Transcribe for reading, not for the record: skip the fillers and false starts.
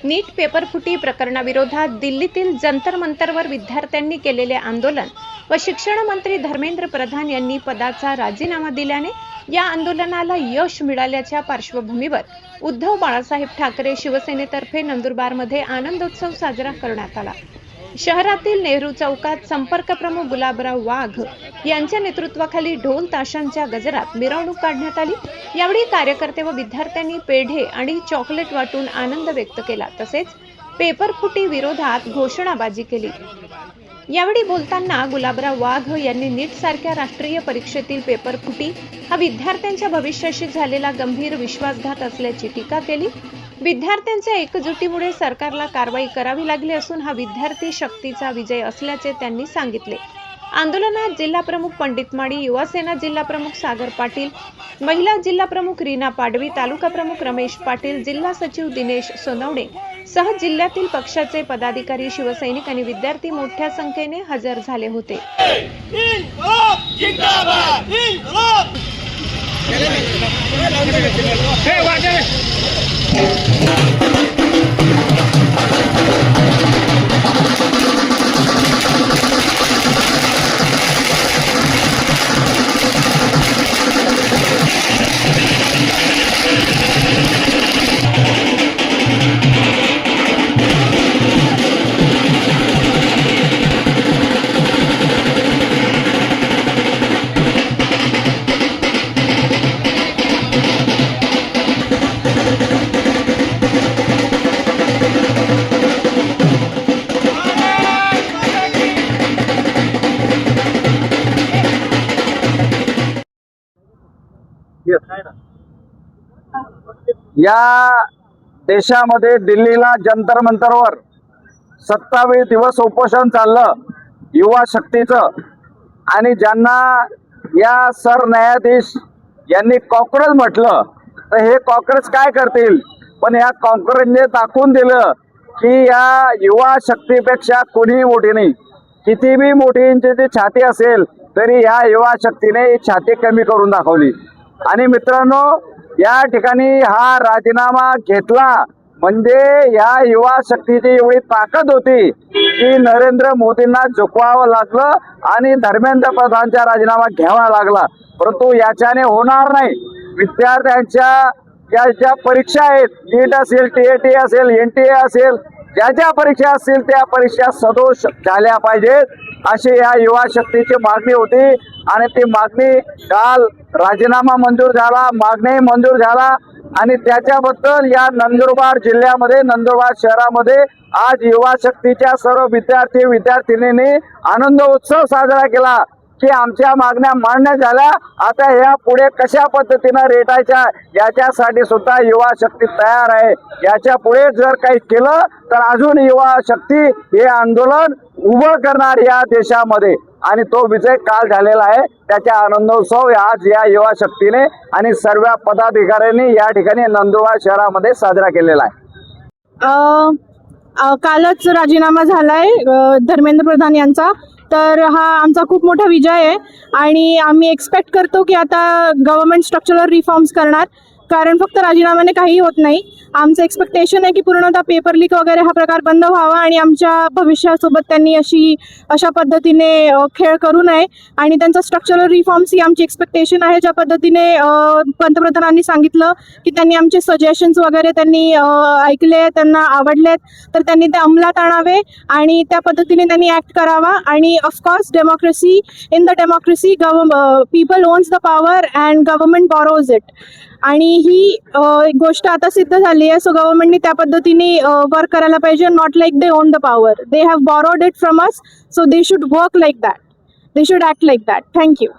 नीट पेपरफुटी प्रकरणाविरोधात दिल्लीतील जंतर मंतरवर विद्यार्थ्यांनी केलेले आंदोलन व शिक्षण मंत्री धर्मेंद्र प्रधान यांनी पदाचा राजीनामा दिल्याने या आंदोलनाला यश मिळाल्याच्या पार्श्वभूमीवर उद्धव बाळासाहेब ठाकरे शिवसेनेतर्फे नंदुरबारमध्ये आनंदोत्सव साजरा करण्यात आला। शहरातील नेहरू चौकात संपर्क प्रमुख गुलाबराव वाघ यांच्या नेतृत्वाखाली ढोल ताशांच्या गजरात मिरवणूक काढण्यात आली। यावेळी कार्यकर्ते व विद्यार्थ्यांनी पेढे आणि चॉकलेट वाटून आनंद व्यक्त केला, तसेच पेपरफुटी विरोधात घोषणाबाजी केली। यावेळी बोलताना गुलाबराव वाघ यांनी नीट सारख्या राष्ट्रीय परीक्षेतील पेपरफुटी हा विद्यार्थ्यांच्या भविष्याशी झालेला गंभीर विश्वासघात असल्याची टीका केली। विद्यार्थ्यांच्या एकजुटीमुळे सरकारला कारवाई करावी लागली असून हा विद्यार्थी शक्तीचा विजय असल्याचे त्यांनी सांगितले। आंदोलनात जिल्हा प्रमुख पंडित माडी, युवा सेना जिल्हा प्रमुख सागर पाटील, महिला जिल्हा प्रमुख रीना पाडवी, तालुका प्रमुख रमेश पाटील, जिल्हा सचिव दिनेश सोनवणे सह जिल्ह्यातील पक्षाचे पदाधिकारी, शिवसैनिक आणि विद्यार्थी मोठ्या संख्येने हजर झाले होते। या देशामध्ये दिल्लीला जंतर मंतरवर 27 दिवस उपोषण चाललं युवा शक्तीचं, आणि ज्यांना या सरन्यायाधीश यांनी कॉक्रोच म्हटलं, तर हे कॉक्रोच काय करतील? पण या कॉक्रोचने दाखवून दिलं की या युवा शक्तीपेक्षा कोणीही मोठी नाही। किती बी मोठींची ती छाती असेल तरी या युवा शक्तीने छाती कमी करून दाखवली। आणि मित्रांनो, या ठिकाणी हा राजीनामा घेतला म्हणजे या युवा शक्तीची एवढी ताकद होती की नरेंद्र मोदींना झुकवावं लागलं आणि धर्मेंद्र प्रधानचा राजीनामा घ्यावा लागला। परंतु याच्याने होणार नाही। विद्यार्थ्यांच्या या ज्या परीक्षा आहेत, नीट असेल, TAT असेल, NTA असेल, ज्या ज्या परीक्षा असतील त्या परीक्षा सदोष झाल्या पाहिजेत अशी या युवा शक्तीची मागणी होती। आणि ती मागणी काल राजीनामा मंजूर झाला, मागणी मंजूर झाला, आणि त्याच्याबद्दल या नंदुरबार जिल्ह्यामध्ये, नंदुरबार शहरामध्ये आज युवा शक्तीच्या सर्व विद्यार्थी विद्यार्थिनींनी आनंद उत्सव साजरा केला की आमच्या मागण्या मान्य झाल्या। आता या पुढे कशा पद्धतीने रेटायच्या याच्यासाठी सुद्धा युवा शक्ती तयार आहे। याच्या पुढे जर काही केलं तर अजून युवा शक्ती हे आंदोलन उभं करणार या देशामध्ये, आणि तो विजय काल झालेला आहे। त्याचा आनंदोत्सव आज या युवा शक्तीने आणि सर्व पदाधिकाऱ्यांनी या ठिकाणी नंदुरबार शहरामध्ये साजरा केलेला आहे। कालच राजीनामा झालाय धर्मेंद्र प्रधान यांचा, तर हा आमचा खूप मोठा विजय आहे आणि आम्ही एक्सपेक्ट करतो की आता गव्हर्नमेंट स्ट्रक्चरल रिफॉर्म्स करणार, कारण फक्त राजीनाम्याने काही होत नाही। आमचं एक्सपेक्टेशन आहे की पूर्णतः पेपर लीक वगैरे हा प्रकार बंद व्हावा आणि आमच्या भविष्यासोबत त्यांनी अशा पद्धतीने खेळ करू नये, आणि त्यांचा स्ट्रक्चरल रिफॉर्म्स ही आमची एक्सपेक्टेशन आहे। ज्या पद्धतीने पंतप्रधानांनी सांगितलं की त्यांनी आमचे सजेशन्स वगैरे त्यांनी ऐकले, त्यांना आवडलेत, तर त्यांनी ते अंमलात आणावे आणि त्या पद्धतीने त्यांनी ॲक्ट करावा। आणि of course democracy, in the democracy people owns the power and government borrows it, आणि ही गोष्ट आता सिद्ध झाली आहे। सो गव्हर्नमेंटनी त्या पद्धतीने वर्क करायला पाहिजे, not like they on the power, they have borrowed it from us, so they should work like that, they should act like that. Thank you.